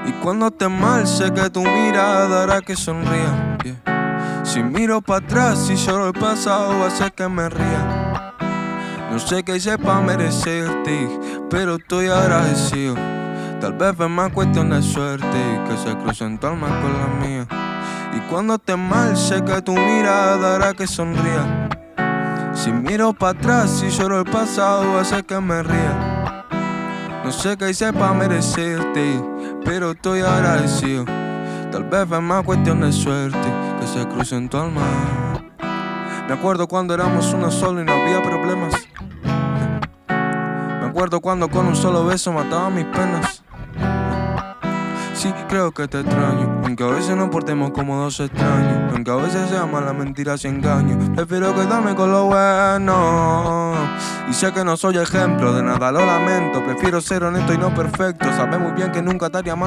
Y cuando estés mal, sé que tu mirada hará que sonría, yeah. Si miro para atrás y lloro el pasado, hace que me ría. No sé qué hice pa' merecerte, pero estoy agradecido. Tal vez fue más cuestión de suerte y que se crucen tu alma con la mía. Y cuando estés mal, sé que tu mirada hará que sonría. Si miro para atrás y lloro el pasado, hace que me ría. No sé qué hice pa' merecerte, pero estoy agradecido. Tal vez fue más cuestión de suerte que se crucen tu alma. Me acuerdo cuando éramos uno solo y no había problemas. Me acuerdo cuando con un solo beso mataba mis penas. Sí, creo que te extraño, aunque a veces nos portemos como dos extraños, aunque a veces sea más la mentira sin engaño. Prefiero quedarme con lo bueno. Y sé que no soy ejemplo de nada, lo lamento. Prefiero ser honesto y no perfecto. Sabes muy bien que nunca te haría mal.